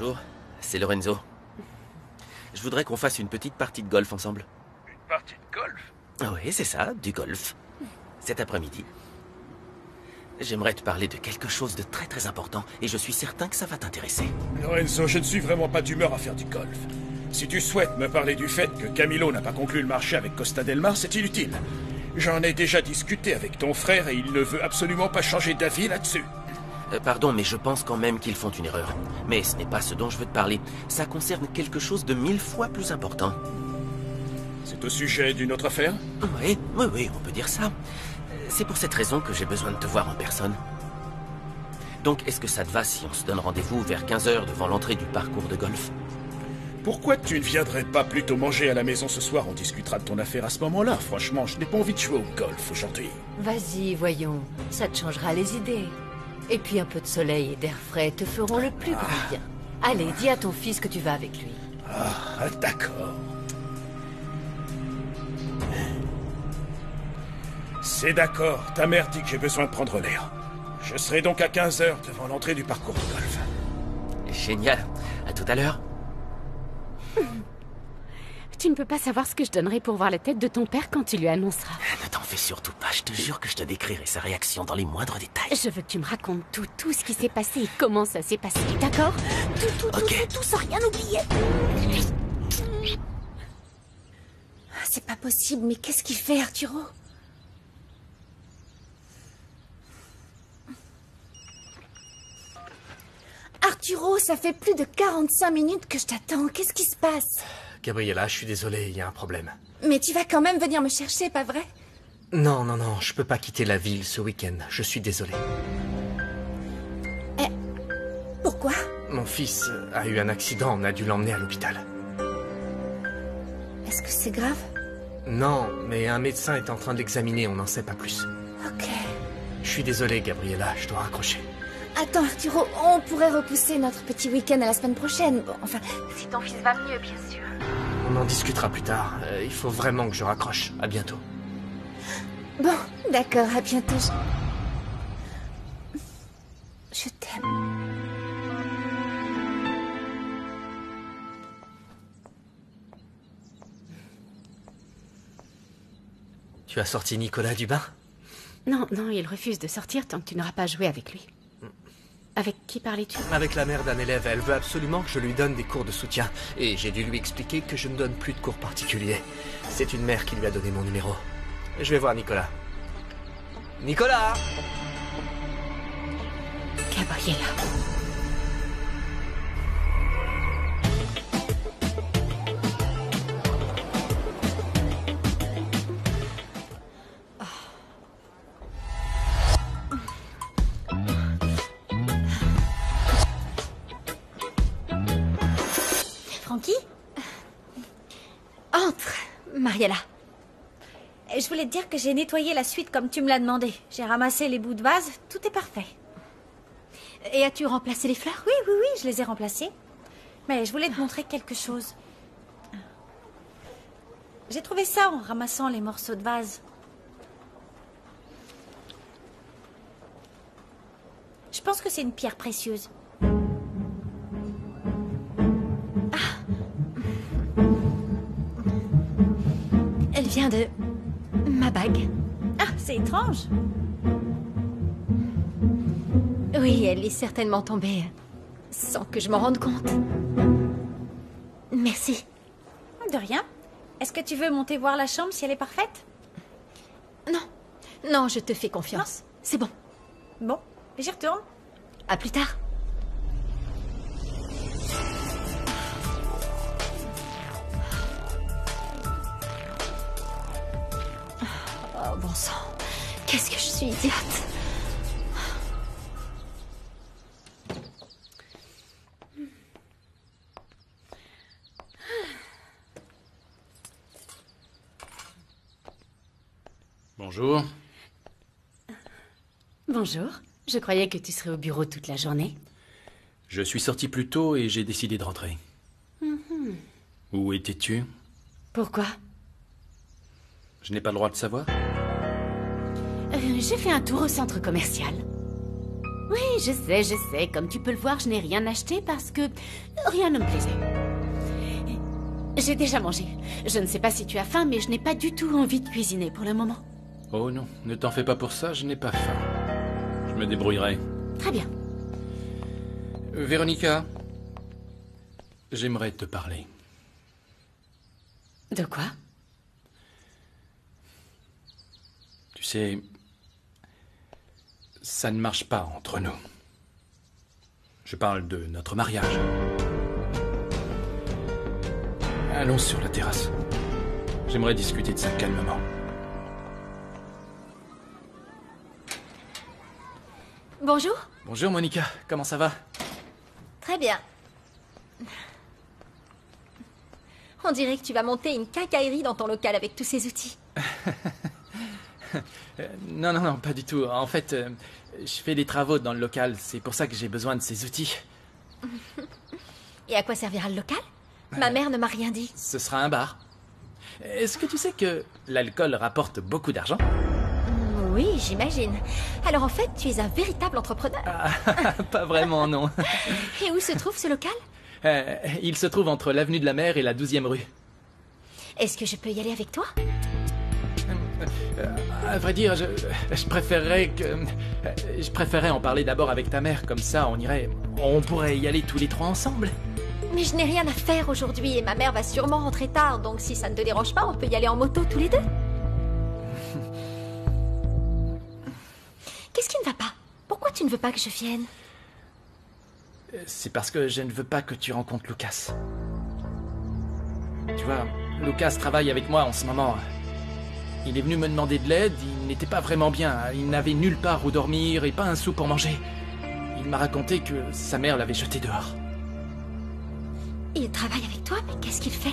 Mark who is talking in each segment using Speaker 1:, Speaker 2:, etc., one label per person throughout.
Speaker 1: Bonjour, c'est Lorenzo. Je voudrais qu'on fasse une petite partie de golf ensemble.
Speaker 2: Une partie de golf?
Speaker 1: Oui, c'est ça, du golf. Cet après-midi. J'aimerais te parler de quelque chose de très très important et je suis certain que ça va t'intéresser.
Speaker 2: Lorenzo, je ne suis vraiment pas d'humeur à faire du golf. Si tu souhaites me parler du fait que Camilo n'a pas conclu le marché avec Costa del Mar, c'est inutile. J'en ai déjà discuté avec ton frère et il ne veut absolument pas changer d'avis là-dessus.
Speaker 1: Pardon, mais je pense quand même qu'ils font une erreur. Mais ce n'est pas ce dont je veux te parler. Ça concerne quelque chose de 1000 fois plus important.
Speaker 2: C'est au sujet d'une autre affaire?
Speaker 1: Oui, on peut dire ça. C'est pour cette raison que j'ai besoin de te voir en personne. Donc, est-ce que ça te va si on se donne rendez-vous vers 15 h devant l'entrée du parcours de golf?
Speaker 2: Pourquoi tu ne viendrais pas plutôt manger à la maison ce soir? On discutera de ton affaire à ce moment-là. Franchement, je n'ai pas envie de jouer au golf aujourd'hui.
Speaker 3: Vas-y, voyons. Ça te changera les idées. Et puis un peu de soleil et d'air frais te feront le plus grand bien. Allez, dis à ton fils que tu vas avec lui.
Speaker 2: Ah, d'accord. C'est d'accord. Ta mère dit que j'ai besoin de prendre l'air. Je serai donc à 15 h devant l'entrée du parcours de golf.
Speaker 1: Génial. À tout à l'heure.
Speaker 4: Tu ne peux pas savoir ce que je donnerais pour voir la tête de ton père quand tu lui annonceras.
Speaker 1: Ne t'en fais surtout pas. Je te jure que je te décrirai sa réaction dans les moindres détails.
Speaker 4: Je veux que tu me racontes tout ce qui s'est passé et comment ça s'est passé, d'accord? Tout, sans rien oublier. C'est pas possible, mais qu'est-ce qu'il fait, Arturo? Arturo, ça fait plus de 45 minutes que je t'attends. Qu'est-ce qui se passe?
Speaker 5: Gabriella, je suis désolé, il y a un problème.
Speaker 4: Mais tu vas quand même venir me chercher, pas vrai?
Speaker 5: Non, je peux pas quitter la ville ce week-end. Je suis désolé.
Speaker 4: Pourquoi?
Speaker 5: Mon fils a eu un accident, on a dû l'emmener à l'hôpital.
Speaker 4: Est-ce que c'est grave?
Speaker 5: Non, mais un médecin est en train de l'examiner, on n'en sait pas plus.
Speaker 4: Ok.
Speaker 5: Je suis désolé, Gabriella, je dois raccrocher.
Speaker 4: Attends, Arturo, on pourrait repousser notre petit week-end à la semaine prochaine. Bon, enfin, si ton fils va mieux, bien sûr.
Speaker 5: On en discutera plus tard. Il faut vraiment que je raccroche. À bientôt.
Speaker 4: Bon, d'accord, à bientôt. Je t'aime.
Speaker 5: Tu as sorti Nicolas du bain?
Speaker 4: Non, il refuse de sortir tant que tu n'auras pas joué avec lui. Avec qui parlais-tu?
Speaker 5: Avec la mère d'un élève. Elle veut absolument que je lui donne des cours de soutien. Et j'ai dû lui expliquer que je ne donne plus de cours particuliers. C'est une mère qui lui a donné mon numéro. Je vais voir Nicolas. Nicolas!
Speaker 4: Gabriella.
Speaker 6: Francky? Entre, Mariella. Je voulais te dire que j'ai nettoyé la suite comme tu me l'as demandé. J'ai ramassé les bouts de vase, tout est parfait.
Speaker 4: Et as-tu remplacé les fleurs?
Speaker 6: Oui, je les ai remplacées. Mais je voulais te montrer quelque chose. J'ai trouvé ça en ramassant les morceaux de vase. Je pense que c'est une pierre précieuse.
Speaker 4: Elle vient de ma bague.
Speaker 6: Ah, c'est étrange.
Speaker 4: Oui, elle est certainement tombée sans que je m'en rende compte. Merci.
Speaker 6: De rien. Est-ce que tu veux monter voir la chambre si elle est parfaite?
Speaker 4: Non, je te fais confiance. C'est bon.
Speaker 6: Bon, j'y retourne.
Speaker 4: À plus tard. Oh, bon sang. Qu'est-ce que je suis idiote.
Speaker 1: Bonjour.
Speaker 4: Bonjour. Je croyais que tu serais au bureau toute la journée.
Speaker 1: Je suis sorti plus tôt et j'ai décidé de rentrer. Où étais-tu?
Speaker 4: Pourquoi?
Speaker 1: Je n'ai pas le droit de savoir.
Speaker 4: J'ai fait un tour au centre commercial.
Speaker 7: Oui, je sais. Comme tu peux le voir, je n'ai rien acheté parce que rien ne me plaisait. J'ai déjà mangé. Je ne sais pas si tu as faim, mais je n'ai pas du tout envie de cuisiner pour le moment.
Speaker 8: Oh non, ne t'en fais pas pour ça, je n'ai pas faim. Je me débrouillerai.
Speaker 7: Très bien.
Speaker 8: Véronica, j'aimerais te parler.
Speaker 7: De quoi?
Speaker 8: Tu sais, ça ne marche pas entre nous. Je parle de notre mariage. Allons sur la terrasse. J'aimerais discuter de ça calmement.
Speaker 6: Bonjour.
Speaker 5: Bonjour Monica, comment ça va?
Speaker 6: Très bien. On dirait que tu vas monter une quincaillerie dans ton local avec tous ces outils.
Speaker 5: Non, pas du tout. En fait, je fais des travaux dans le local. C'est pour ça que j'ai besoin de ces outils.
Speaker 6: Et à quoi servira le local? Ma mère ne m'a rien dit.
Speaker 5: Ce sera un bar. Est-ce que tu sais que l'alcool rapporte beaucoup d'argent?
Speaker 6: Oui, j'imagine. Alors en fait, tu es un véritable entrepreneur.
Speaker 5: Pas vraiment, non.
Speaker 6: Et où se trouve ce local?
Speaker 5: Il se trouve entre l'avenue de la Mer et la 12e rue.
Speaker 6: Est-ce que je peux y aller avec toi?
Speaker 5: À vrai dire, je préférais en parler d'abord avec ta mère. Comme ça, on pourrait y aller tous les trois ensemble.
Speaker 6: Mais je n'ai rien à faire aujourd'hui et ma mère va sûrement rentrer tard. Donc si ça ne te dérange pas, on peut y aller en moto tous les deux. Qu'est-ce qui ne va pas? Pourquoi tu ne veux pas que je vienne?
Speaker 5: C'est parce que je ne veux pas que tu rencontres Lucas. Tu vois, Lucas travaille avec moi en ce moment. Il est venu me demander de l'aide, il n'était pas vraiment bien. Il n'avait nulle part où dormir et pas un sou pour manger. Il m'a raconté que sa mère l'avait jeté dehors.
Speaker 6: Il travaille avec toi, mais qu'est-ce qu'il fait?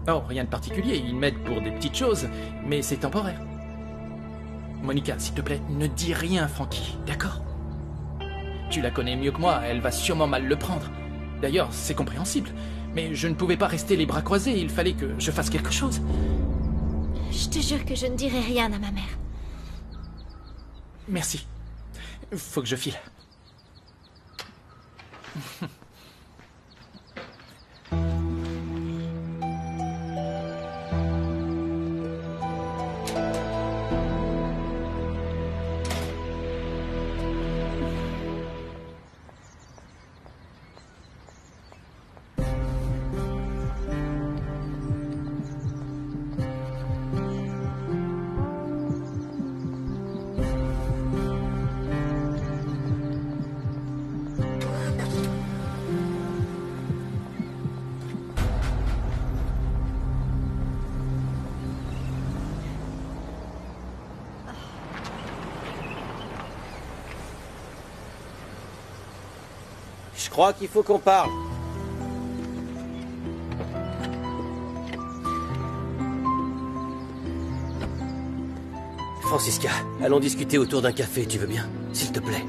Speaker 5: Oh, rien de particulier, il m'aide pour des petites choses, mais c'est temporaire. Monica, s'il te plaît, ne dis rien à Frankie, d'accord? Tu la connais mieux que moi, elle va sûrement mal le prendre. D'ailleurs, c'est compréhensible. Mais je ne pouvais pas rester les bras croisés, il fallait que je fasse quelque chose.
Speaker 6: Je te jure que je ne dirai rien à ma mère.
Speaker 5: Merci. Faut que je file.
Speaker 1: Je crois qu'il faut qu'on parle. Francisca, allons discuter autour d'un café, tu veux bien? S'il te plaît.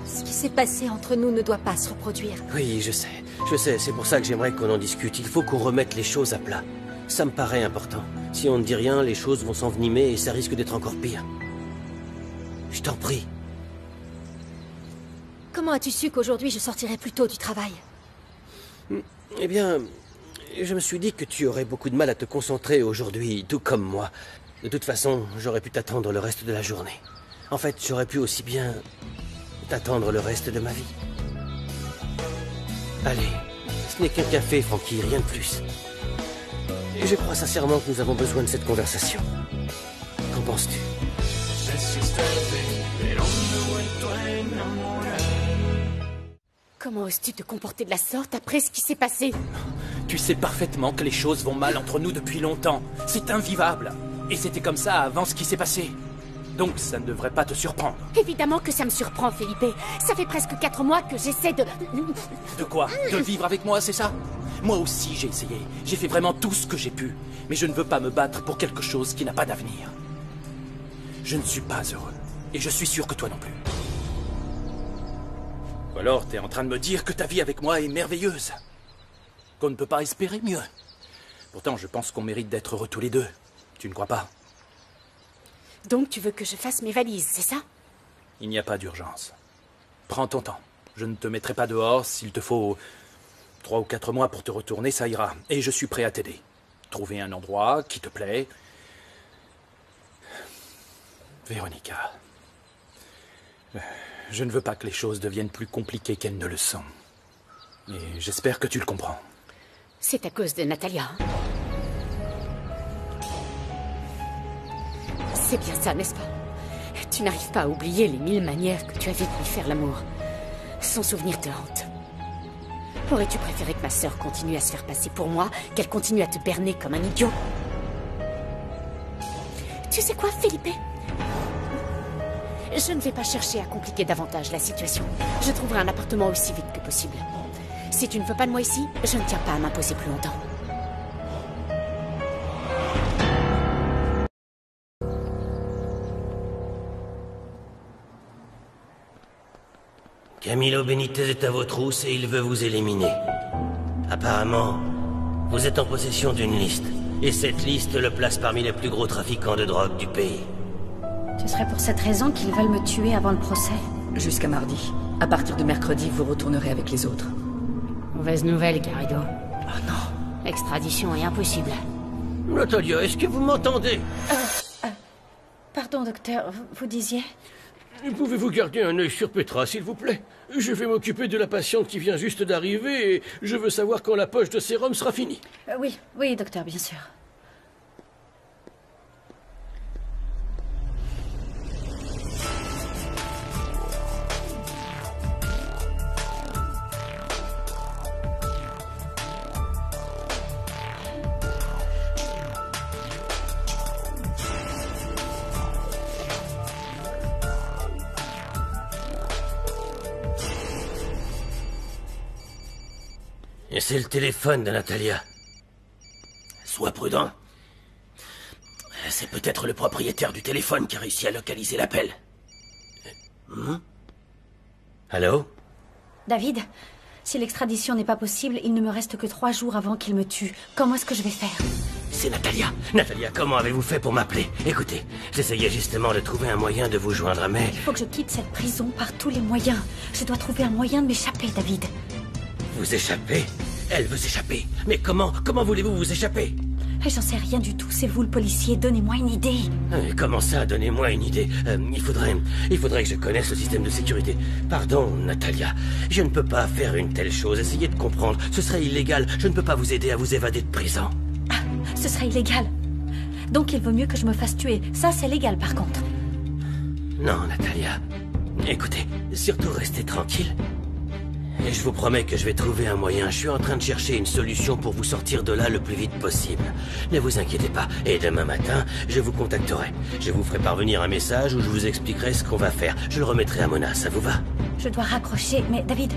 Speaker 6: Ce qui s'est passé entre nous ne doit pas se reproduire.
Speaker 1: Oui, je sais, c'est pour ça que j'aimerais qu'on en discute. Il faut qu'on remette les choses à plat. Ça me paraît important. Si on ne dit rien, les choses vont s'envenimer et ça risque d'être encore pire. Je t'en prie.
Speaker 6: Comment as-tu su qu'aujourd'hui je sortirais plus tôt du travail?
Speaker 1: Eh bien, je me suis dit que tu aurais beaucoup de mal à te concentrer aujourd'hui, tout comme moi. De toute façon, j'aurais pu t'attendre le reste de la journée. En fait, j'aurais pu aussi bien t'attendre le reste de ma vie. Allez, ce n'est qu'un café, Frankie, rien de plus. Et je crois sincèrement que nous avons besoin de cette conversation. Qu'en penses-tu?
Speaker 7: Comment oses-tu te comporter de la sorte après ce qui s'est passé?
Speaker 5: Tu sais parfaitement que les choses vont mal entre nous depuis longtemps. C'est invivable. Et c'était comme ça avant ce qui s'est passé. Donc ça ne devrait pas te surprendre.
Speaker 7: Évidemment que ça me surprend, Felipe. Ça fait presque 4 mois que j'essaie de...
Speaker 5: De quoi? De vivre avec moi, c'est ça? Moi aussi j'ai essayé. J'ai fait vraiment tout ce que j'ai pu. Mais je ne veux pas me battre pour quelque chose qui n'a pas d'avenir. Je ne suis pas heureux. Et je suis sûr que toi non plus. Ou alors t'es en train de me dire que ta vie avec moi est merveilleuse. Qu'on ne peut pas espérer mieux. Pourtant, je pense qu'on mérite d'être heureux tous les deux. Tu ne crois pas?
Speaker 7: Donc tu veux que je fasse mes valises, c'est ça?
Speaker 8: Il n'y a pas d'urgence. Prends ton temps. Je ne te mettrai pas dehors. S'il te faut 3 ou 4 mois pour te retourner, ça ira. Et je suis prêt à t'aider. Trouver un endroit qui te plaît. Véronica, je ne veux pas que les choses deviennent plus compliquées qu'elles ne le sont. Et j'espère que tu le comprends.
Speaker 7: C'est à cause de Natalia. C'est bien ça, n'est-ce pas? Tu n'arrives pas à oublier les 1000 manières que tu avais de lui faire l'amour. Son souvenir te hante. Aurais-tu préféré que ma sœur continue à se faire passer pour moi, qu'elle continue à te berner comme un idiot? Tu sais quoi, Felipe? Je ne vais pas chercher à compliquer davantage la situation. Je trouverai un appartement aussi vite que possible. Si tu ne veux pas de moi ici, je ne tiens pas à m'imposer plus longtemps.
Speaker 1: Camilo Benitez est à vos trousses et il veut vous éliminer. Apparemment, vous êtes en possession d'une liste. Et cette liste le place parmi les plus gros trafiquants de drogue du pays.
Speaker 6: Ce serait pour cette raison qu'ils veulent me tuer avant le procès?
Speaker 9: Jusqu'à mardi. À partir de mercredi, vous retournerez avec les autres.
Speaker 7: Mauvaise nouvelle, Garrido.
Speaker 1: Ah non.
Speaker 7: L'extradition est impossible.
Speaker 1: Natalia, est-ce que vous m'entendez?
Speaker 6: Pardon, docteur, vous disiez?
Speaker 10: Pouvez-vous garder un œil sur Petra, s'il vous plaît? Je vais m'occuper de la patiente qui vient juste d'arriver et je veux savoir quand la poche de sérum sera finie.
Speaker 6: Oui, docteur, bien sûr.
Speaker 1: Et c'est le téléphone de Natalia. Sois prudent. C'est peut-être le propriétaire du téléphone qui a réussi à localiser l'appel. Allô?
Speaker 6: David, si l'extradition n'est pas possible, il ne me reste que 3 jours avant qu'il me tue. Comment est-ce que je vais faire?
Speaker 1: C'est Natalia. Natalia, comment avez-vous fait pour m'appeler? Écoutez, j'essayais justement de trouver un moyen de vous joindre, mais...
Speaker 6: Il faut que je quitte cette prison par tous les moyens. Je dois trouver un moyen de m'échapper, David.
Speaker 1: Vous échappez? Elle veut s'échapper. Mais comment voulez-vous vous échapper?
Speaker 6: J'en sais rien du tout, c'est vous le policier, donnez-moi une idée.
Speaker 1: Comment ça, donnez-moi une idée? Il faudrait que je connaisse le système de sécurité. Pardon, Natalia, je ne peux pas faire une telle chose. Essayez de comprendre, ce serait illégal. Je ne peux pas vous aider à vous évader de prison.
Speaker 6: Ah, ce serait illégal. Donc il vaut mieux que je me fasse tuer. Ça, c'est légal par contre.
Speaker 1: Non, Natalia. Écoutez, surtout restez tranquille. Et je vous promets que je vais trouver un moyen. Je suis en train de chercher une solution pour vous sortir de là le plus vite possible. Ne vous inquiétez pas. Et demain matin, je vous contacterai. Je vous ferai parvenir un message où je vous expliquerai ce qu'on va faire. Je le remettrai à Mona, ça vous va?
Speaker 6: Je dois raccrocher, mais David,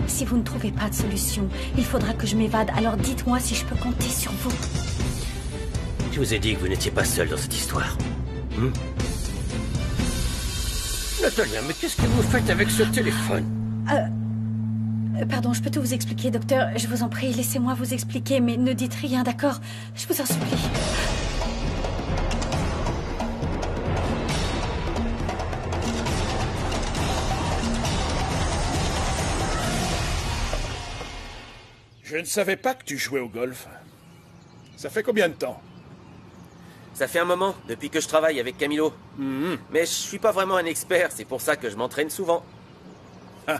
Speaker 6: si vous ne trouvez pas de solution, il faudra que je m'évade. Alors dites-moi si je peux compter sur vous.
Speaker 1: Je vous ai dit que vous n'étiez pas seul dans cette histoire. Natalia, mais qu'est-ce que vous faites avec ce téléphone?
Speaker 6: Pardon, je peux tout vous expliquer, docteur. Je vous en prie, laissez-moi vous expliquer, mais ne dites rien, d'accord? Je vous en supplie.
Speaker 2: Je ne savais pas que tu jouais au golf. Ça fait combien de temps?
Speaker 11: Ça fait un moment, depuis que je travaille avec Camilo. Mais je suis pas vraiment un expert, c'est pour ça que je m'entraîne souvent.
Speaker 2: Ah.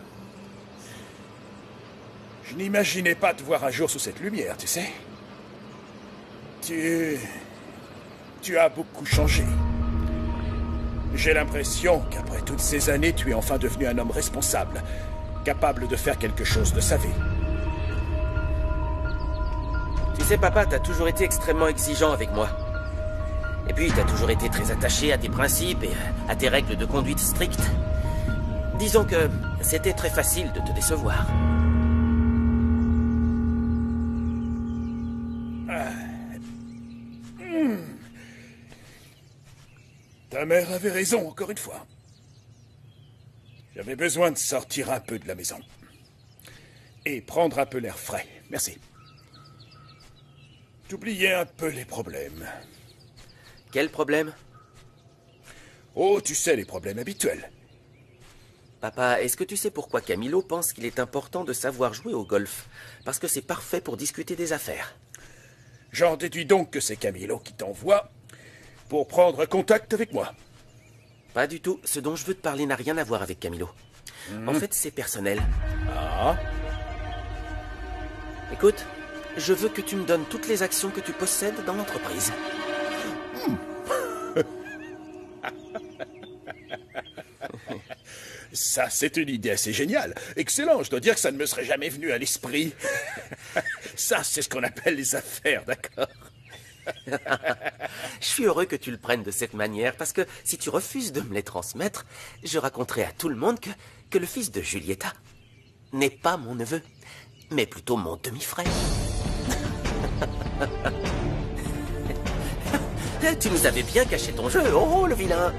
Speaker 2: Je n'imaginais pas te voir un jour sous cette lumière, tu sais. Tu as beaucoup changé. J'ai l'impression qu'après toutes ces années, tu es enfin devenu un homme responsable, capable de faire quelque chose de sa vie.
Speaker 11: Tu sais, papa, t'as toujours été extrêmement exigeant avec moi. Et puis, t'as toujours été très attaché à tes principes et à tes règles de conduite strictes. Disons que c'était très facile de te décevoir.
Speaker 2: Ta mère avait raison, encore une fois. J'avais besoin de sortir un peu de la maison. Et prendre un peu l'air frais. Merci. D'oublier un peu les problèmes.
Speaker 11: Quel problème?
Speaker 2: Oh, tu sais, les problèmes habituels.
Speaker 11: Papa, est-ce que tu sais pourquoi Camilo pense qu'il est important de savoir jouer au golf? Parce que c'est parfait pour discuter des affaires.
Speaker 2: J'en déduis donc que c'est Camilo qui t'envoie pour prendre contact avec moi.
Speaker 11: Pas du tout. Ce dont je veux te parler n'a rien à voir avec Camilo. En fait, c'est personnel.
Speaker 2: Ah.
Speaker 11: Écoute, je veux que tu me donnes toutes les actions que tu possèdes dans l'entreprise.
Speaker 2: Ça, c'est une idée assez géniale. Excellent, je dois dire que ça ne me serait jamais venu à l'esprit. Ça, c'est ce qu'on appelle les affaires, d'accord?
Speaker 11: Je suis heureux que tu le prennes de cette manière, parce que si tu refuses de me les transmettre, je raconterai à tout le monde que le fils de Julieta n'est pas mon neveu, mais plutôt mon demi-frère. Tu nous avais bien caché ton jeu, oh le vilain!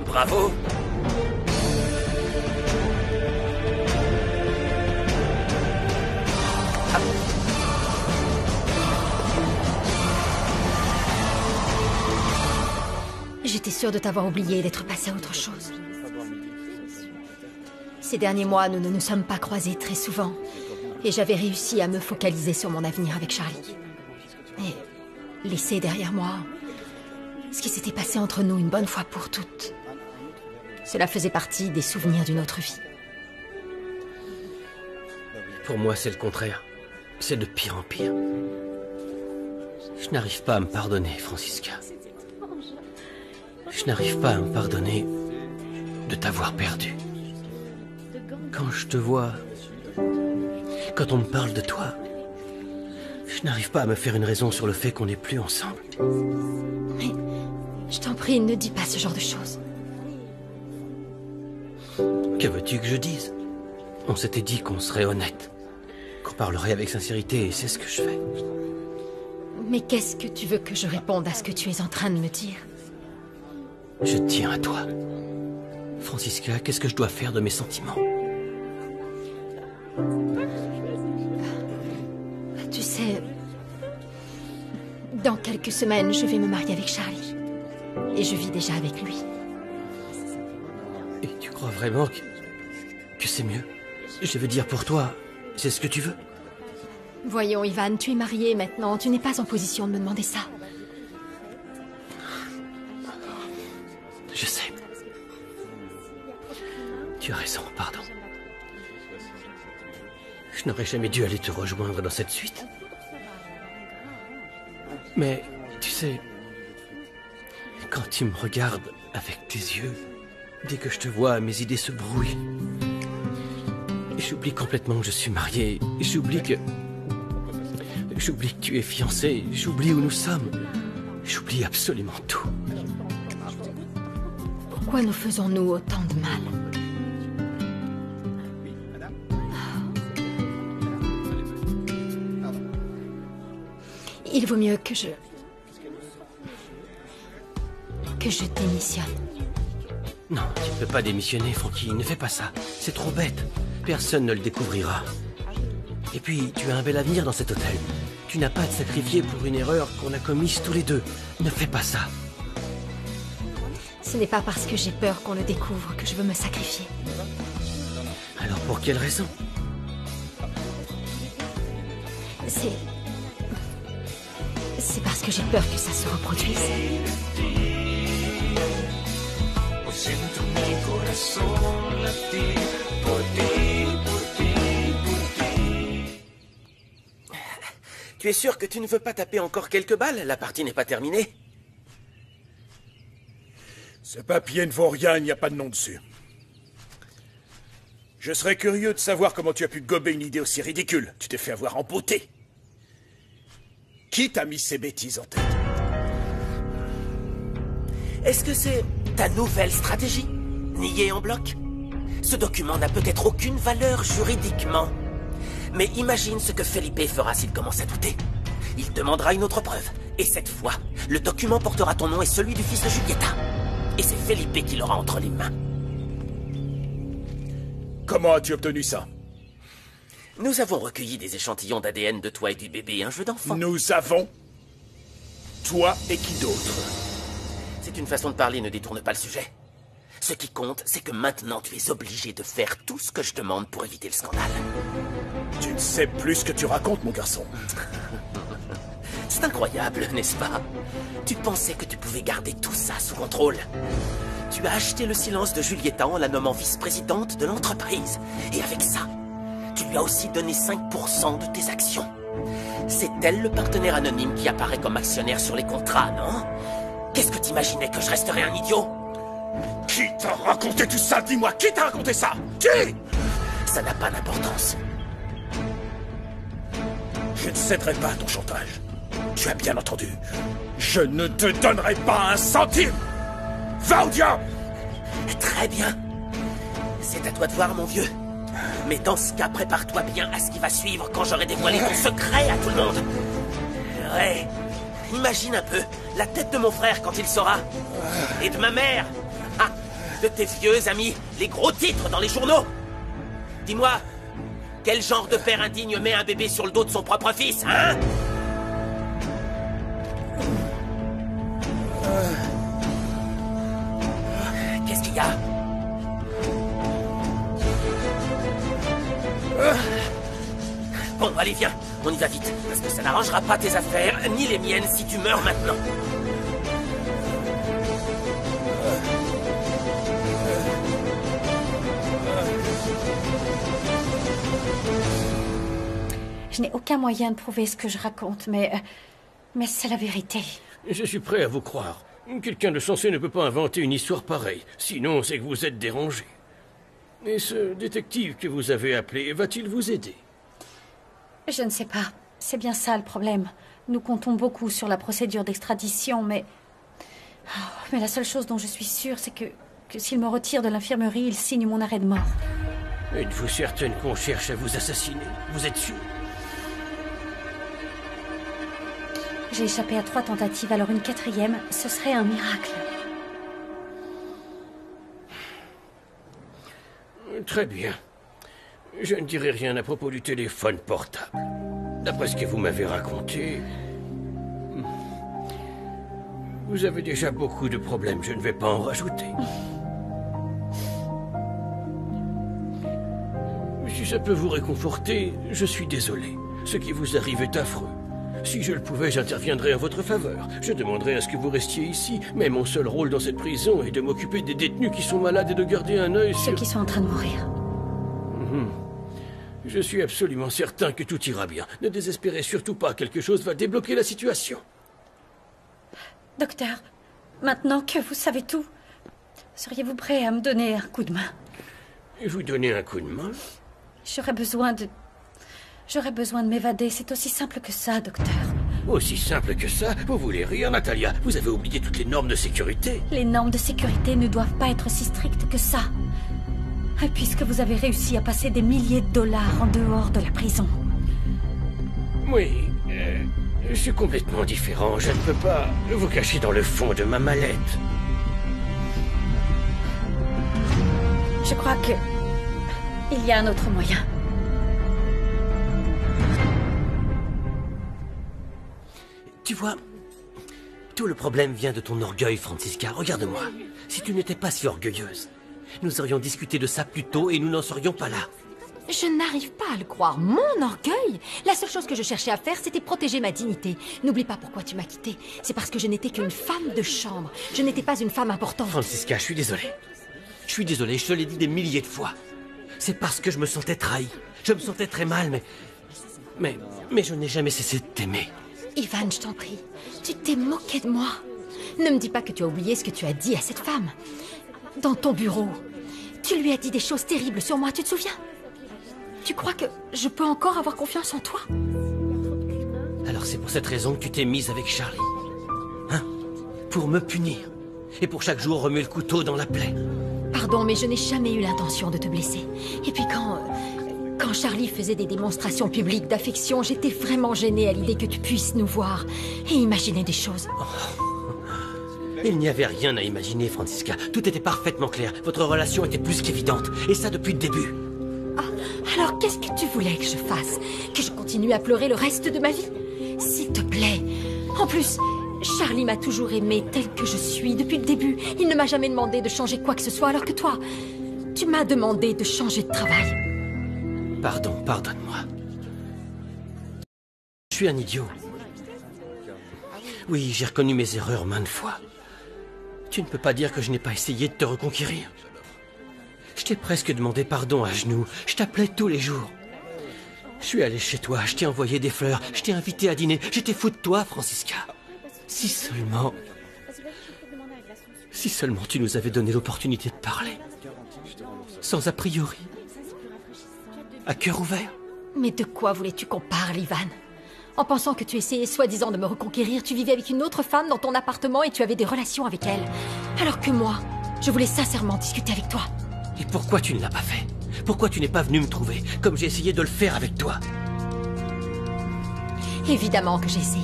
Speaker 11: Bravo!
Speaker 6: J'étais sûre de t'avoir oublié et d'être passée à autre chose. Ces derniers mois, nous ne nous sommes pas croisés très souvent. Et j'avais réussi à me focaliser sur mon avenir avec Charlie. Et laisser derrière moi ce qui s'était passé entre nous une bonne fois pour toutes. Cela faisait partie des souvenirs d'une autre vie.
Speaker 1: Pour moi, c'est le contraire. C'est de pire en pire. Je n'arrive pas à me pardonner, Francisca. Je n'arrive pas à me pardonner de t'avoir perdu. Quand je te vois, quand on me parle de toi, je n'arrive pas à me faire une raison sur le fait qu'on n'est plus ensemble.
Speaker 6: Mais, je t'en prie, ne dis pas ce genre de choses.
Speaker 1: Que veux-tu que je dise? On s'était dit qu'on serait honnête, qu'on parlerait avec sincérité, et c'est ce que je fais.
Speaker 6: Mais qu'est-ce que tu veux que je réponde à ce que tu es en train de me dire?
Speaker 1: Je tiens à toi. Francisca, qu'est-ce que je dois faire de mes sentiments?
Speaker 6: Tu sais, dans quelques semaines, je vais me marier avec Charlie. Et je vis déjà avec lui.
Speaker 1: Et tu crois vraiment que c'est mieux? Je veux dire, pour toi, c'est ce que tu veux?
Speaker 6: Voyons, Ivan, tu es marié maintenant. Tu n'es pas en position de me demander ça.
Speaker 1: Je sais. Tu as raison, pardon. Je n'aurais jamais dû aller te rejoindre dans cette suite. Mais, tu sais, quand tu me regardes avec tes yeux, dès que je te vois, mes idées se brouillent. J'oublie complètement que je suis marié. J'oublie que tu es fiancé. J'oublie où nous sommes. J'oublie absolument tout.
Speaker 6: Pourquoi nous faisons-nous autant de mal? Il vaut mieux que je démissionne.
Speaker 1: Non, tu ne peux pas démissionner, Frankie. Ne fais pas ça. C'est trop bête. Personne ne le découvrira. Et puis, tu as un bel avenir dans cet hôtel. Tu n'as pas à te sacrifier pour une erreur qu'on a commise tous les deux. Ne fais pas ça.
Speaker 6: Ce n'est pas parce que j'ai peur qu'on le découvre que je veux me sacrifier.
Speaker 1: Alors pour quelle raison?
Speaker 6: C'est parce que j'ai peur que ça se reproduise.
Speaker 11: Tu es sûr que tu ne veux pas taper encore quelques balles? La partie n'est pas terminée.
Speaker 2: Ce papier ne vaut rien, il n'y a pas de nom dessus. Je serais curieux de savoir comment tu as pu gober une idée aussi ridicule. Tu t'es fait avoir en beauté. Qui t'a mis ces bêtises en tête?
Speaker 11: Est-ce que c'est ta nouvelle stratégie? Nier en bloc? Ce document n'a peut-être aucune valeur juridiquement. Mais imagine ce que Felipe fera s'il commence à douter. Il demandera une autre preuve. Et cette fois, le document portera ton nom et celui du fils de Julieta. Et c'est Felipe qui l'aura entre les mains.
Speaker 2: Comment as-tu obtenu ça?
Speaker 11: Nous avons recueilli des échantillons d'ADN de toi et du bébé, un jeu d'enfant.
Speaker 2: Nous avons? Toi et qui d'autre?
Speaker 11: C'est une façon de parler, ne détourne pas le sujet. Ce qui compte, c'est que maintenant tu es obligé de faire tout ce que je demande pour éviter le scandale.
Speaker 2: Tu ne sais plus ce que tu racontes, mon garçon.
Speaker 11: C'est incroyable, n'est-ce pas? Tu pensais que tu pouvais garder tout ça sous contrôle. Tu as acheté le silence de Julieta en la nommant vice-présidente de l'entreprise. Et avec ça, tu lui as aussi donné 5% de tes actions. C'est elle le partenaire anonyme qui apparaît comme actionnaire sur les contrats, non? Qu'est-ce que t'imaginais, que je resterais un idiot?
Speaker 2: Qui t'a raconté tout ça? Dis-moi, qui t'a raconté ça? Qui?
Speaker 11: Ça n'a pas d'importance.
Speaker 2: Je ne céderai pas à ton chantage. Tu as bien entendu. Je ne te donnerai pas un centime. Va au diable!
Speaker 11: Très bien. C'est à toi de voir, mon vieux. Mais dans ce cas, prépare-toi bien à ce qui va suivre quand j'aurai dévoilé ton secret à tout le monde. Ouais. Imagine un peu la tête de mon frère quand il saura. Et de ma mère. Ah, de tes vieux amis, les gros titres dans les journaux. Dis-moi, quel genre de père indigne met un bébé sur le dos de son propre fils, hein? Qu'est-ce qu'il y a? Bon, allez, viens, on y va vite, parce que ça n'arrangera pas tes affaires, ni les miennes, si tu meurs maintenant.
Speaker 7: Je n'ai aucun moyen de prouver ce que je raconte, mais c'est la vérité.
Speaker 10: Je suis prêt à vous croire. Quelqu'un de sensé ne peut pas inventer une histoire pareille. Sinon, c'est que vous êtes dérangé. Et ce détective que vous avez appelé, va-t-il vous aider?
Speaker 7: Je ne sais pas. C'est bien ça le problème. Nous comptons beaucoup sur la procédure d'extradition, mais... Mais la seule chose dont je suis sûre, c'est que s'il me retire de l'infirmerie, il signe mon arrêt de mort.
Speaker 10: Êtes-vous certaine qu'on cherche à vous assassiner? Vous êtes sûr?
Speaker 7: J'ai échappé à 3 tentatives, alors une 4e, ce serait un miracle.
Speaker 10: Très bien. Je ne dirai rien à propos du téléphone portable. D'après ce que vous m'avez raconté, vous avez déjà beaucoup de problèmes, je ne vais pas en rajouter. Si ça peut vous réconforter, je suis désolé. Ce qui vous arrive est affreux. Si je le pouvais, j'interviendrais en votre faveur. Je demanderais à ce que vous restiez ici, mais mon seul rôle dans cette prison est de m'occuper des détenus qui sont malades et de garder un œil sur...
Speaker 7: Ceux qui sont en train de mourir.
Speaker 10: Je suis absolument certain que tout ira bien. Ne désespérez surtout pas, quelque chose va débloquer la situation.
Speaker 7: Docteur, maintenant que vous savez tout, seriez-vous prêt à me donner un coup de main?
Speaker 10: Vous donner un coup de main?
Speaker 7: J'aurais besoin de m'évader, c'est aussi simple que ça, docteur.
Speaker 10: Aussi simple que ça? Vous voulez rire, Natalia? Vous avez oublié toutes les normes de sécurité.
Speaker 7: Les normes de sécurité ne doivent pas être si strictes que ça. Puisque vous avez réussi à passer des milliers de dollars en dehors de la prison.
Speaker 10: Oui, je suis complètement différent. Je ne peux pas vous cacher dans le fond de ma mallette.
Speaker 7: Je crois que... il y a un autre moyen.
Speaker 1: Tu vois, tout le problème vient de ton orgueil, Franziska. Regarde-moi. Si tu n'étais pas si orgueilleuse, nous aurions discuté de ça plus tôt et nous n'en serions pas là.
Speaker 6: Je n'arrive pas à le croire. Mon orgueil? La seule chose que je cherchais à faire, c'était protéger ma dignité. N'oublie pas pourquoi tu m'as quittée. C'est parce que je n'étais qu'une femme de chambre. Je n'étais pas une femme importante.
Speaker 1: Franziska, je suis désolé. Je suis désolé, je te l'ai dit des milliers de fois. C'est parce que je me sentais trahi. Je me sentais très mal, mais je n'ai jamais cessé de t'aimer.
Speaker 6: Ivan, je t'en prie. Tu t'es moqué de moi. Ne me dis pas que tu as oublié ce que tu as dit à cette femme. Dans ton bureau. Tu lui as dit des choses terribles sur moi, tu te souviens? Tu crois que je peux encore avoir confiance en toi?
Speaker 1: Alors c'est pour cette raison que tu t'es mise avec Charlie. Hein? Pour me punir. Et pour chaque jour remuer le couteau dans la plaie.
Speaker 6: Pardon, mais je n'ai jamais eu l'intention de te blesser. Et puis quand Charlie faisait des démonstrations publiques d'affection, j'étais vraiment gênée à l'idée que tu puisses nous voir et imaginer des choses.
Speaker 1: Oh. Il n'y avait rien à imaginer, Franziska. Tout était parfaitement clair. Votre relation était plus qu'évidente. Et ça depuis le début.
Speaker 6: Ah, alors qu'est-ce que tu voulais que je fasse? Que je continue à pleurer le reste de ma vie? S'il te plaît. En plus, Charlie m'a toujours aimée telle que je suis depuis le début. Il ne m'a jamais demandé de changer quoi que ce soit, alors que toi, tu m'as demandé de changer de travail.
Speaker 1: Pardon, pardonne-moi. Je suis un idiot. Oui, j'ai reconnu mes erreurs maintes fois. Tu ne peux pas dire que je n'ai pas essayé de te reconquérir. Je t'ai presque demandé pardon à genoux. Je t'appelais tous les jours. Je suis allé chez toi, je t'ai envoyé des fleurs, je t'ai invité à dîner. J'étais fou de toi, Francisca. Si seulement tu nous avais donné l'opportunité de parler. Sans a priori. À cœur ouvert.
Speaker 6: Mais de quoi voulais-tu qu'on parle, Ivan? En pensant que tu essayais soi-disant de me reconquérir, tu vivais avec une autre femme dans ton appartement et tu avais des relations avec elle. Alors que moi, je voulais sincèrement discuter avec toi.
Speaker 1: Et pourquoi tu ne l'as pas fait? Pourquoi tu n'es pas venu me trouver, comme j'ai essayé de le faire avec toi?
Speaker 6: Évidemment que j'ai essayé.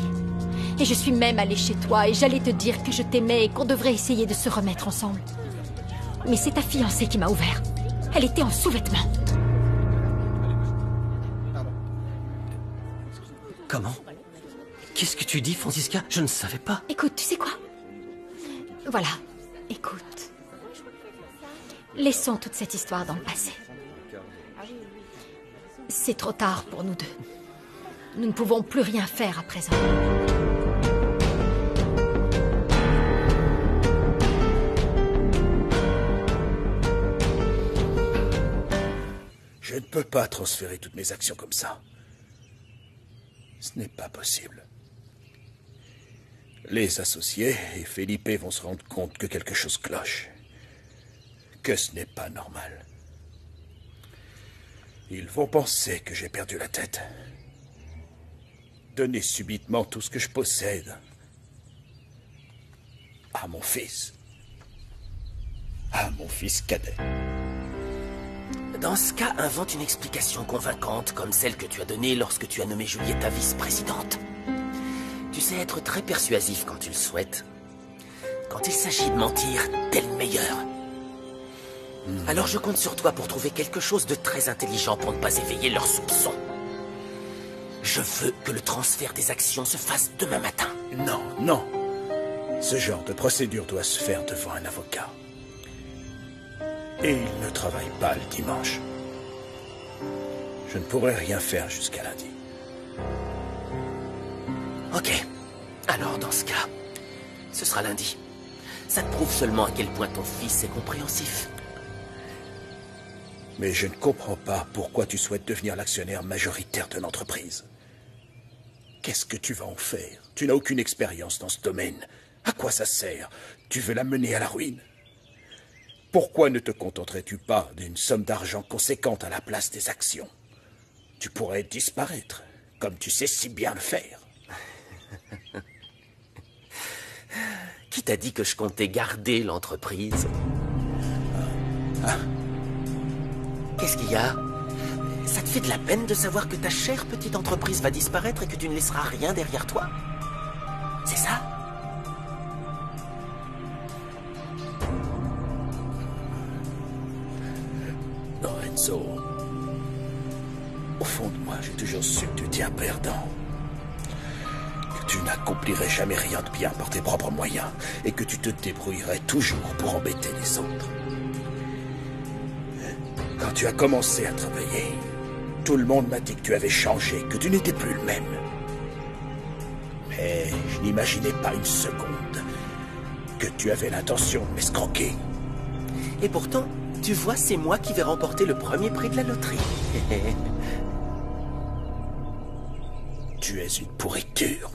Speaker 6: Et je suis même allée chez toi et j'allais te dire que je t'aimais et qu'on devrait essayer de se remettre ensemble. Mais c'est ta fiancée qui m'a ouvert. Elle était en sous-vêtements.
Speaker 1: Comment? Qu'est-ce que tu dis, Francisca? Je ne savais pas.
Speaker 6: Écoute, tu sais quoi? Voilà, écoute. Laissons toute cette histoire dans le passé. C'est trop tard pour nous deux. Nous ne pouvons plus rien faire à présent.
Speaker 2: Je ne peux pas transférer toutes mes actions comme ça. Ce n'est pas possible. Les associés et Felipe vont se rendre compte que quelque chose cloche. Que ce n'est pas normal. Ils vont penser que j'ai perdu la tête. Donner subitement tout ce que je possède à mon fils. À mon fils cadet.
Speaker 11: Dans ce cas, invente une explication convaincante comme celle que tu as donnée lorsque tu as nommé Julieta vice-présidente. Tu sais être très persuasif quand tu le souhaites. Quand il s'agit de mentir, t'es le meilleur. Alors je compte sur toi pour trouver quelque chose de très intelligent pour ne pas éveiller leurs soupçons. Je veux que le transfert des actions se fasse demain matin.
Speaker 2: Non, non. Ce genre de procédure doit se faire devant un avocat. Et il ne travaille pas le dimanche. Je ne pourrai rien faire jusqu'à lundi.
Speaker 11: Ok. Alors, dans ce cas, ce sera lundi. Ça te prouve seulement à quel point ton fils est compréhensif.
Speaker 2: Mais je ne comprends pas pourquoi tu souhaites devenir l'actionnaire majoritaire de l'entreprise. Qu'est-ce que tu vas en faire? Tu n'as aucune expérience dans ce domaine. À quoi ça sert? Tu veux la mener à la ruine? Pourquoi ne te contenterais-tu pas d'une somme d'argent conséquente à la place des actions? Tu pourrais disparaître, comme tu sais si bien le faire.
Speaker 11: Qui t'a dit que je comptais garder l'entreprise? Qu'est-ce qu'il y a? Ça te fait de la peine de savoir que ta chère petite entreprise va disparaître et que tu ne laisseras rien derrière toi? C'est ça?
Speaker 2: Lorenzo, au fond de moi, j'ai toujours su que tu étais un perdant. Que tu n'accomplirais jamais rien de bien par tes propres moyens et que tu te débrouillerais toujours pour embêter les autres. Quand tu as commencé à travailler, tout le monde m'a dit que tu avais changé, que tu n'étais plus le même. Mais je n'imaginais pas une seconde que tu avais l'intention de m'escroquer.
Speaker 11: Et pourtant, tu vois, c'est moi qui vais remporter le premier prix de la loterie.
Speaker 2: Tu es une pourriture.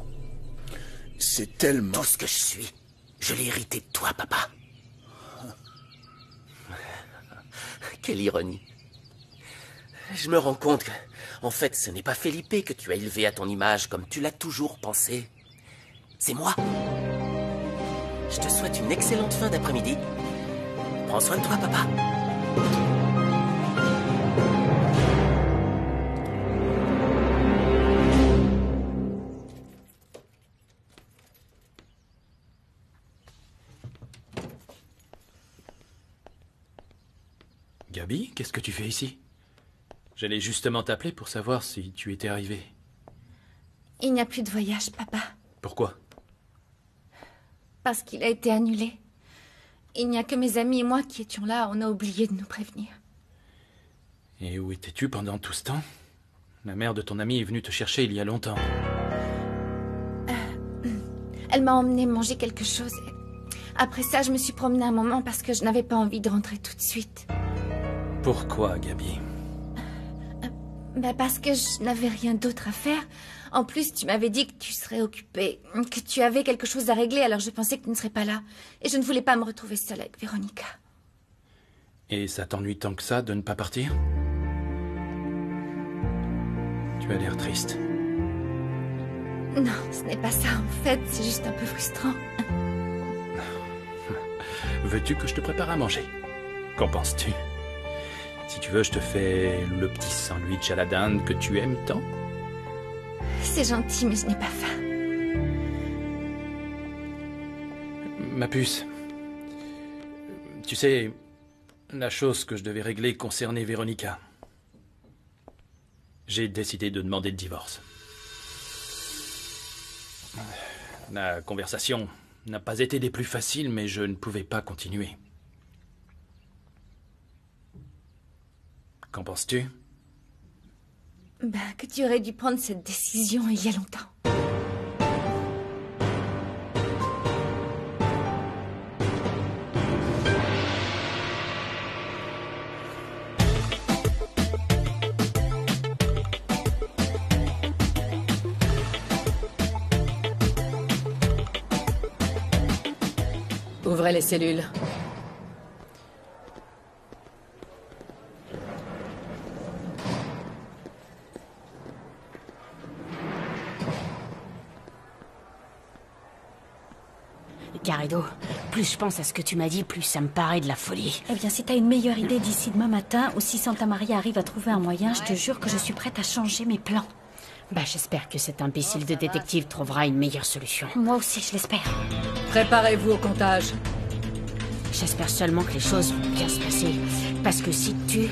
Speaker 2: C'est tellement...
Speaker 11: Tout ce que je suis, je l'ai hérité de toi, papa. Quelle ironie. Je me rends compte que, en fait, ce n'est pas Felipe que tu as élevé à ton image comme tu l'as toujours pensé. C'est moi. Je te souhaite une excellente fin d'après-midi. Prends soin de toi, papa.
Speaker 8: Gabi, qu'est-ce que tu fais ici? J'allais justement t'appeler pour savoir si tu étais arrivé.
Speaker 4: Il n'y a plus de voyage, papa.
Speaker 8: Pourquoi?
Speaker 4: Parce qu'il a été annulé. Il n'y a que mes amis et moi qui étions là, on a oublié de nous prévenir.
Speaker 8: Et où étais-tu pendant tout ce temps? La mère de ton ami est venue te chercher il y a longtemps.
Speaker 4: Elle m'a emmené manger quelque chose. Après ça, je me suis promenée un moment parce que je n'avais pas envie de rentrer tout de suite.
Speaker 8: Pourquoi, Gabi?
Speaker 4: Parce que je n'avais rien d'autre à faire. En plus, tu m'avais dit que tu serais occupée, que tu avais quelque chose à régler, alors je pensais que tu ne serais pas là. Et je ne voulais pas me retrouver seule avec Véronica.
Speaker 8: Et ça t'ennuie tant que ça de ne pas partir? Tu as l'air triste.
Speaker 4: Non, ce n'est pas ça en fait, c'est juste un peu frustrant.
Speaker 8: Veux-tu que je te prépare à manger? Qu'en penses-tu? Si tu veux, je te fais le petit sandwich à la dinde que tu aimes tant.
Speaker 4: C'est gentil, mais je n'ai pas faim.
Speaker 8: Ma puce, tu sais, la chose que je devais régler concernait Véronica. J'ai décidé de demander le divorce. La conversation n'a pas été des plus faciles, mais je ne pouvais pas continuer. Qu'en penses-tu?
Speaker 4: Que tu aurais dû prendre cette décision il y a longtemps.
Speaker 9: Ouvrez les cellules.
Speaker 7: Garrido, plus je pense à ce que tu m'as dit, plus ça me paraît de la folie.
Speaker 6: Eh bien, si t'as une meilleure idée d'ici demain matin, ou si Santa Maria arrive à trouver un moyen, je te jure que je suis prête à changer mes plans.
Speaker 7: J'espère que cet imbécile de détective trouvera une meilleure solution.
Speaker 6: Moi aussi, je l'espère.
Speaker 9: Préparez-vous au comptage.
Speaker 7: J'espère seulement que les choses vont bien se passer. Parce que si tu...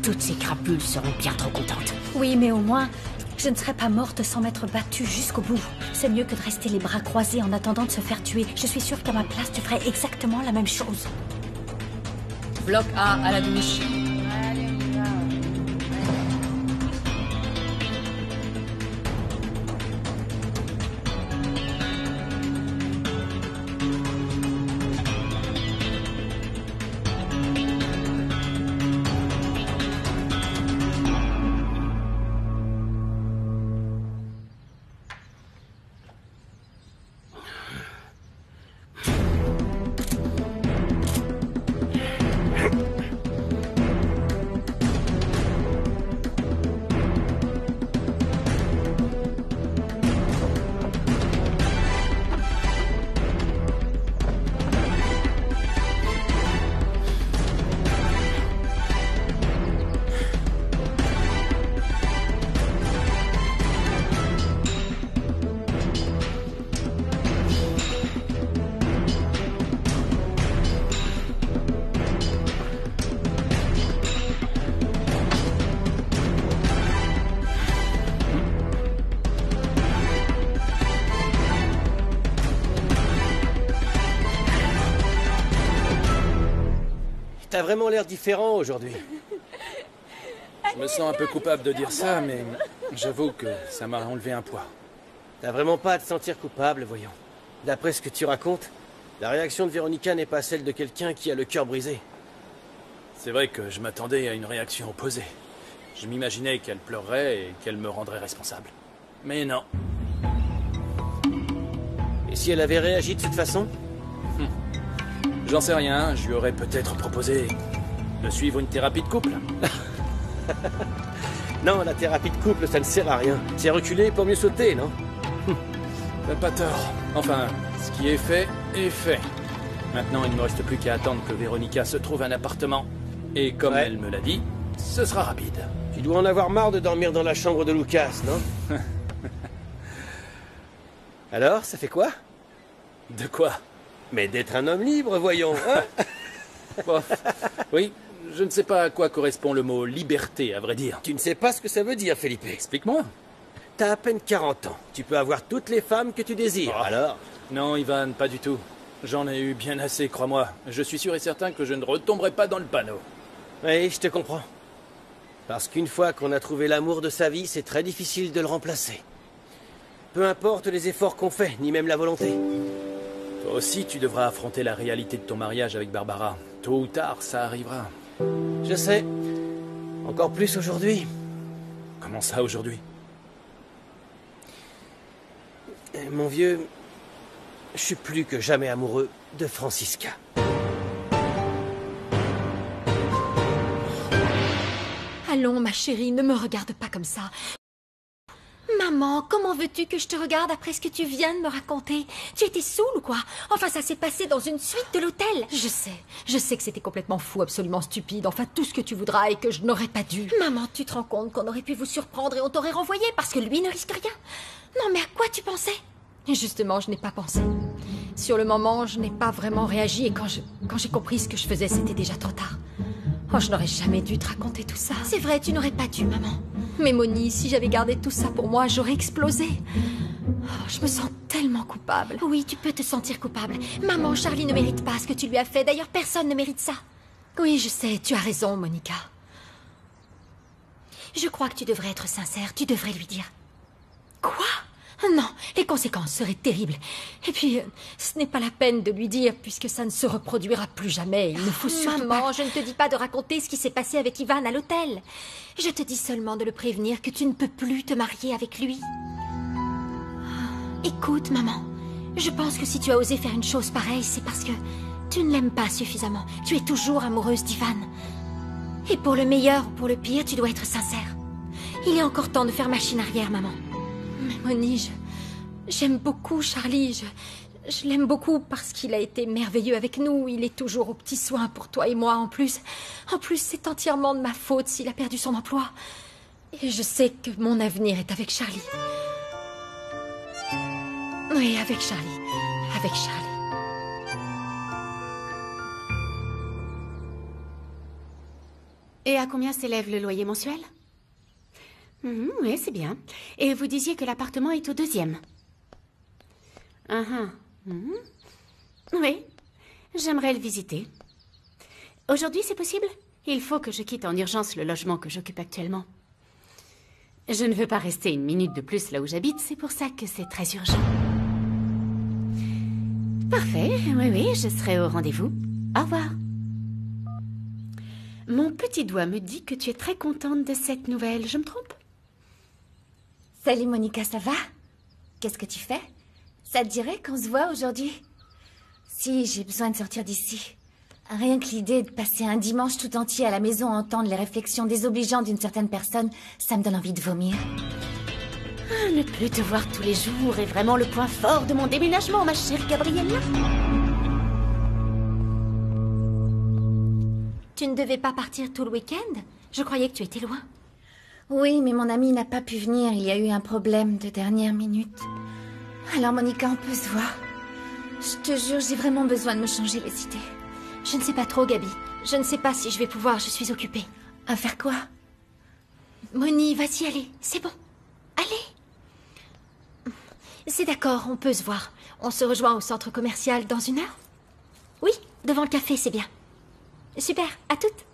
Speaker 7: toutes ces crapules seront bien trop contentes.
Speaker 6: Oui, mais au moins, je ne serai pas morte sans m'être battue jusqu'au bout. C'est mieux que de rester les bras croisés en attendant de se faire tuer. Je suis sûre qu'à ma place, tu ferais exactement la même chose.
Speaker 9: Bloc A à la douche.
Speaker 1: T'as vraiment l'air différent aujourd'hui.
Speaker 8: Je me sens un peu coupable de dire ça, mais j'avoue que ça m'a enlevé un poids.
Speaker 1: T'as vraiment pas à te sentir coupable, voyons. D'après ce que tu racontes, la réaction de Véronica n'est pas celle de quelqu'un qui a le cœur brisé.
Speaker 8: C'est vrai que je m'attendais à une réaction opposée. Je m'imaginais qu'elle pleurerait et qu'elle me rendrait responsable. Mais non.
Speaker 1: Et si elle avait réagi de cette façon?
Speaker 8: J'en sais rien, je lui aurais peut-être proposé de suivre une thérapie de couple.
Speaker 1: Non, la thérapie de couple, ça ne sert à rien. C'est reculer pour mieux sauter, non?
Speaker 8: T'as pas tort. Enfin, ce qui est fait, est fait. Maintenant, il ne me reste plus qu'à attendre que Véronica se trouve un appartement. Et comme elle me l'a dit, ce sera rapide.
Speaker 1: Tu dois en avoir marre de dormir dans la chambre de Lucas, non? Alors, ça fait quoi?
Speaker 8: De quoi?
Speaker 1: Mais d'être un homme libre, voyons, hein?
Speaker 8: Bon, oui, je ne sais pas à quoi correspond le mot liberté, à vrai dire.
Speaker 1: Tu ne sais pas ce que ça veut dire, Felipe.
Speaker 8: Explique-moi.
Speaker 1: T'as à peine 40 ans. Tu peux avoir toutes les femmes que tu désires, alors?
Speaker 8: Non, Ivan, pas du tout. J'en ai eu bien assez, crois-moi. Je suis sûr et certain que je ne retomberai pas dans le panneau.
Speaker 1: Oui, je te comprends. Parce qu'une fois qu'on a trouvé l'amour de sa vie, c'est très difficile de le remplacer. Peu importe les efforts qu'on fait, ni même la volonté.
Speaker 8: Toi aussi, tu devras affronter la réalité de ton mariage avec Barbara. Tôt ou tard, ça arrivera.
Speaker 1: Je sais. Encore plus aujourd'hui.
Speaker 8: Comment ça, aujourd'hui?
Speaker 1: Mon vieux, je suis plus que jamais amoureux de Francisca.
Speaker 6: Allons, ma chérie, ne me regarde pas comme ça. Maman, comment veux-tu que je te regarde après ce que tu viens de me raconter? Tu étais saoule ou quoi? Enfin, ça s'est passé dans une suite de l'hôtel. Je sais que c'était complètement fou, absolument stupide, enfin tout ce que tu voudras et que je n'aurais pas dû. Maman, tu te rends compte qu'on aurait pu vous surprendre et on t'aurait renvoyé parce que lui ne risque rien? Non, mais à quoi tu pensais? Justement, je n'ai pas pensé. Sur le moment, je n'ai pas vraiment réagi et quand j'ai compris ce que je faisais, c'était déjà trop tard. Oh, je n'aurais jamais dû te raconter tout ça. C'est vrai, tu n'aurais pas dû, maman. Mais Moni, si j'avais gardé tout ça pour moi, j'aurais explosé. Oh, je me sens tellement coupable. Oui, tu peux te sentir coupable. Maman, Charlie ne mérite pas ce que tu lui as fait. D'ailleurs, personne ne mérite ça. Oui, je sais, tu as raison, Monica. Je crois que tu devrais être sincère. Tu devrais lui dire. Quoi? Non, les conséquences seraient terribles. Et puis, ce n'est pas la peine de lui dire, puisque ça ne se reproduira plus jamais. Il ne faut surtout pas... Maman, je ne te dis pas de raconter ce qui s'est passé avec Ivan à l'hôtel. Je te dis seulement de le prévenir que tu ne peux plus te marier avec lui. Écoute, maman, je pense que si tu as osé faire une chose pareille, c'est parce que tu ne l'aimes pas suffisamment. Tu es toujours amoureuse d'Ivan. Et pour le meilleur ou pour le pire, tu dois être sincère. Il est encore temps de faire machine arrière, maman. Mais Moni, j'aime beaucoup Charlie. Je l'aime beaucoup parce qu'il a été merveilleux avec nous. Il est toujours aux petits soins pour toi et moi en plus. En plus, c'est entièrement de ma faute s'il a perdu son emploi. Et je sais que mon avenir est avec Charlie. Oui, avec Charlie. Avec Charlie.
Speaker 7: Et à combien s'élève le loyer mensuel? Oui, c'est bien. Et vous disiez que l'appartement est au 2e. Oui, j'aimerais le visiter. Aujourd'hui, c'est possible? Il faut que je quitte en urgence le logement que j'occupe actuellement. Je ne veux pas rester une minute de plus là où j'habite, c'est pour ça que c'est très urgent. Parfait, oui, je serai au rendez-vous. Au revoir. Mon petit doigt me dit que tu es très contente de cette nouvelle, je me trompe?
Speaker 4: Salut Monica, ça va? Qu'est-ce que tu fais? Ça te dirait qu'on se voit aujourd'hui? Si, j'ai besoin de sortir d'ici. Rien que l'idée de passer un dimanche tout entier à la maison à entendre les réflexions désobligeantes d'une certaine personne, ça me donne envie de vomir.
Speaker 7: Ne plus te voir tous les jours est vraiment le point fort de mon déménagement, ma chère Gabriella.
Speaker 6: Tu ne devais pas partir tout le week-end? Je croyais que tu étais loin.
Speaker 4: Oui, mais mon ami n'a pas pu venir. Il y a eu un problème de dernière minute. Alors, Monica, on peut se voir. Je te jure, j'ai vraiment besoin de me changer les idées.
Speaker 6: Je ne sais pas trop, Gabi. Je ne sais pas si je vais pouvoir, je suis occupée.
Speaker 4: À faire quoi?
Speaker 6: Moni, vas-y, allez, c'est bon. Allez. C'est d'accord, on peut se voir. On se rejoint au centre commercial dans 1 heure? Oui, devant le café, c'est bien. Super, à toutes.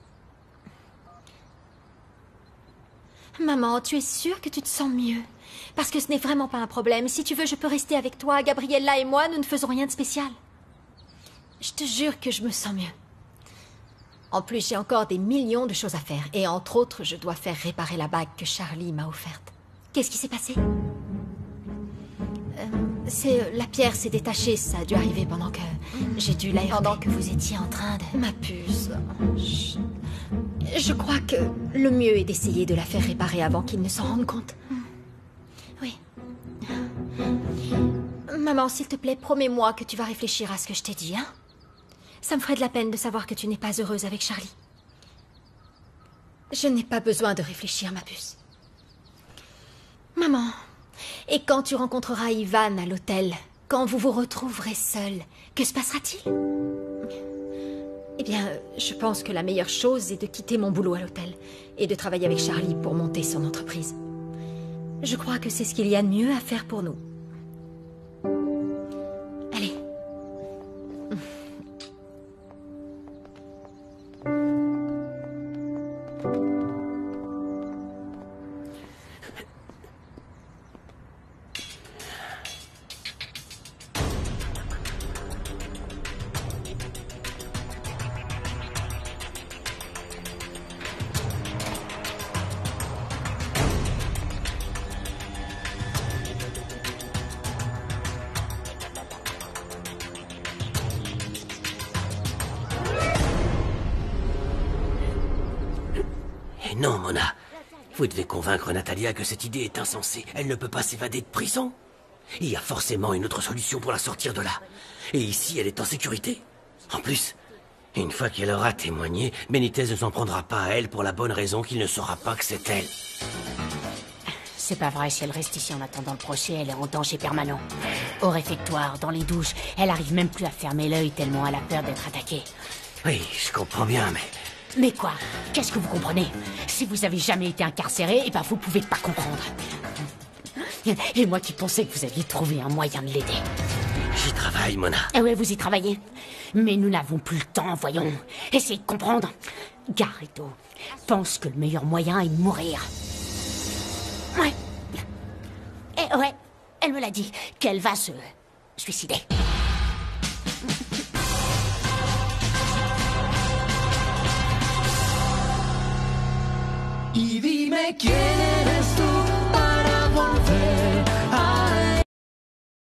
Speaker 6: Maman, tu es sûre que tu te sens mieux? Parce que ce n'est vraiment pas un problème. Si tu veux, je peux rester avec toi. Gabriella et moi, nous ne faisons rien de spécial. Je te jure que je me sens mieux. En plus, j'ai encore des millions de choses à faire. Et entre autres, je dois faire réparer la bague que Charlie m'a offerte. Qu'est-ce qui s'est passé? La pierre s'est détachée. Ça a dû arriver pendant que j'ai dû l'aérer. Pendant que vous étiez en train de... Ma puce... Je crois que le mieux est d'essayer de la faire réparer avant qu'il ne s'en rende compte. Oui. Maman, s'il te plaît, promets-moi que tu vas réfléchir à ce que je t'ai dit, hein? Ça me ferait de la peine de savoir que tu n'es pas heureuse avec Charlie. Je n'ai pas besoin de réfléchir, ma puce. Maman, et quand tu rencontreras Ivan à l'hôtel, quand vous vous retrouverez seuls, que se passera-t-il? Eh bien, je pense que la meilleure chose est de quitter mon boulot à l'hôtel et de travailler avec Charlie pour monter son entreprise. Je crois que c'est ce qu'il y a de mieux à faire pour nous. Allez.
Speaker 1: Non, Mona. Vous devez convaincre Natalia que cette idée est insensée. Elle ne peut pas s'évader de prison. Il y a forcément une autre solution pour la sortir de là. Et ici, elle est en sécurité. En plus, une fois qu'elle aura témoigné, Benitez ne s'en prendra pas à elle pour la bonne raison qu'il ne saura pas que c'est elle.
Speaker 7: C'est pas vrai, si elle reste ici en attendant le procès, elle est en danger permanent. Au réfectoire, dans les douches, elle arrive même plus à fermer l'œil tellement elle a peur d'être attaquée.
Speaker 1: Oui, je comprends bien, mais...
Speaker 7: Mais quoi? Qu'est-ce que vous comprenez? Si vous avez jamais été incarcéré, eh ben vous pouvez pas comprendre. Et moi qui pensais que vous aviez trouvé un moyen de l'aider.
Speaker 1: J'y travaille, Mona.
Speaker 7: Ah ouais, vous y travaillez. Mais nous n'avons plus le temps, voyons. Essayez de comprendre. Garrido pense que le meilleur moyen est de mourir. Ouais. Et ouais, elle me l'a dit, qu'elle va se suicider.
Speaker 12: Y dime quién